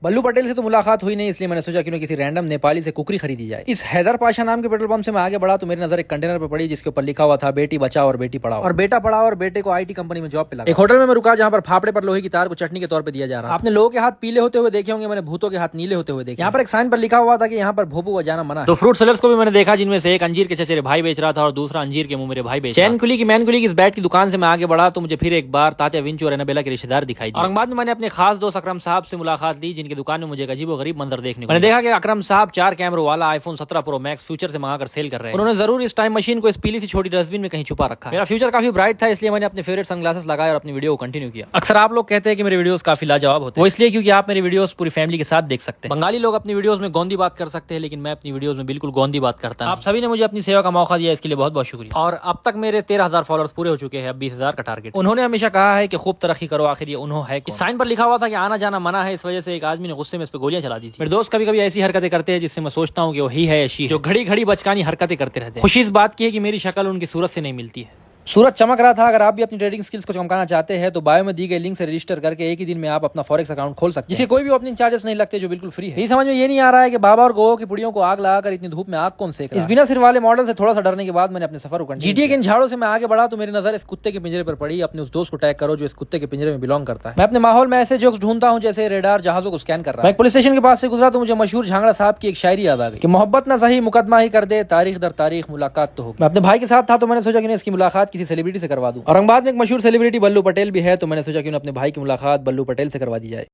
बल्लू पटेल से तो मुलाकात हुई नहीं, इसलिए मैंने सोचा क्यों किसी रैंडम नेपाली से कुकरी खरीदी जाए। इस हैदर पाशा नाम के पेट्रोल पंप से मैं आगे बढ़ा तो मेरी नजर एक कंटेनर पर पड़ी जिसके ऊपर लिखा हुआ था बेटी बचाओ और बेटी पढ़ाओ, और बेटा पढ़ाओ और बेटे को आईटी कंपनी में जॉब पे लगा। एक होटल में मैं रुका जहां पर फाफड़े पर लोहे की तार को चटनी के तौर पर दिया जा रहा। आपने लोगों के हाथ पीले होते हुए देखे होंगे, मैंने भूतों के हाथ नीले होते हुए देखे। यहाँ पर एक साइन पर लिखा हुआ था कि यहाँ पर भोपू बजाना मना। तो फ्रूट सेलर्स को भी मैंने देखा जिनमें से एक अंजीर के चचेरे भाई बेच रहा था और दूसरा अंजीर के मुंह मेरे भाई बेच। चैन कुली की मैन कुली की इस बैट की दुकान से मैं आगे बढ़ा तो मुझे फिर एक बार तात्या विंचू और एनाबेला के रिश्तेदार दिखाई दिए। औरंगाबाद में मैंने अपने खास दोस्त अकरम साहब से मुलाकात ली जिनकी दुकान में मुझे एक अजीब गरीब मंजर देखने को। मैंने देखा कि अकरम साहब 4 कैमरों वाला आईफोन 17 प्रो मैक्स फ्यूचर से मंगाकर सेल कर रहे हैं। उन्होंने जरूर इस टाइम मशीन को इस पीली सी छोटी डस्टबिन में कहीं छुपा रखा। मेरा फ्यूचर काफी ब्राइट था, इसलिए मैंने अपने फेवरेट सनग्लासेस लगाए और अपनी वीडियो को कंटिन्यू किया। अक्सर आप लोग कहते हैं कि मेरे वीडियोस काफी लाजवाब होते हैं, वो इसलिए क्योंकि आप मेरे वीडियोस पूरी फैमिली के साथ देख सकते हैं। बंगाली लोग अपनी वीडियोस में गोंदी बात कर सकते हैं, लेकिन मैं अपनी वीडियोस में बिल्कुल गोंदी बात करता हूं। आप सभी ने मुझे अपनी सेवा का मौका दिया, इसके लिए बहुत बहुत शुक्रिया। और अब तक मेरे 13,000 फॉलोअर्स पूरे हो चुके हैं, अब 20,000 का टारगेट। उन्होंने हमेशा कहा है कि खूब तरक्की करो, आखिर ये उन्होंने है। इस साइन पर लिखा हुआ था कि आना जाना मना है, इस वजह से एक आदमी ने गुस्से में इस पर गोलियां चला दी थी। मेरे दोस्त कभी कभी ऐसी हरकतें करते हैं जिससे मैं सोचता हूँ कि वही है ऐसी जो घड़ी घड़ी बचकानी हरकतें करते रहते हैं। खुशी इस बात की है कि मेरी शक्ल उनकी सूरत से नहीं मिलती है। सूरज चमक रहा था। अगर आप भी अपनी ट्रेडिंग स्किल्स को चमकाना चाहते हैं तो बायो में दी गई लिंक से रजिस्टर करके एक ही दिन में आप अपना फॉरेक्स अकाउंट खोल सकते हैं, जिससे कोई भी ओपनिंग चार्जेस नहीं लगते, जो बिल्कुल फ्री है। ये समझ में ये नहीं आ रहा है कि बाबा और गोवा की पुड़ियों को आग लगाकर इतनी धूप में आग कौन सेक रहा है। इस बिना सिर वाले मॉडल से थोड़ा सा डरने के बाद मैंने अपने सफर को जीटीए के इन झाड़ों से मैं आगे बढ़ा तो मेरी नजर इस कुत्ते के पिंजरे पर पड़ी। अपने उस दोस्त को टैग करो जो इस कुत्ते के पिंजरे में बिलोंग करता है। मैं अपने माहौल में ऐसे जोक्स ढूंढता हूँ जैसे रेडार जहाजों को स्कैन कर रहा है। मैं पुलिस स्टेशन के पास से गुजरा तो मुझे मशहूर झांगड़ा साहब की एक शायरी याद आ गई कि मोहब्बत ना सही मुकदमा ही कर दे, तारीख दर तारीख मुलाकात तो हो। मैं अपने भाई के साथ था तो मैंने सोचा कि इसकी मुलाकात किसी सेलिब्रिटी से करवा दूं। औरंगाबाद में एक मशहूर सेलिब्रिटी बल्लू पटेल भी है, तो मैंने सोचा कि अपने भाई की मुलाकात बल्लू पटेल से करवा दी जाए।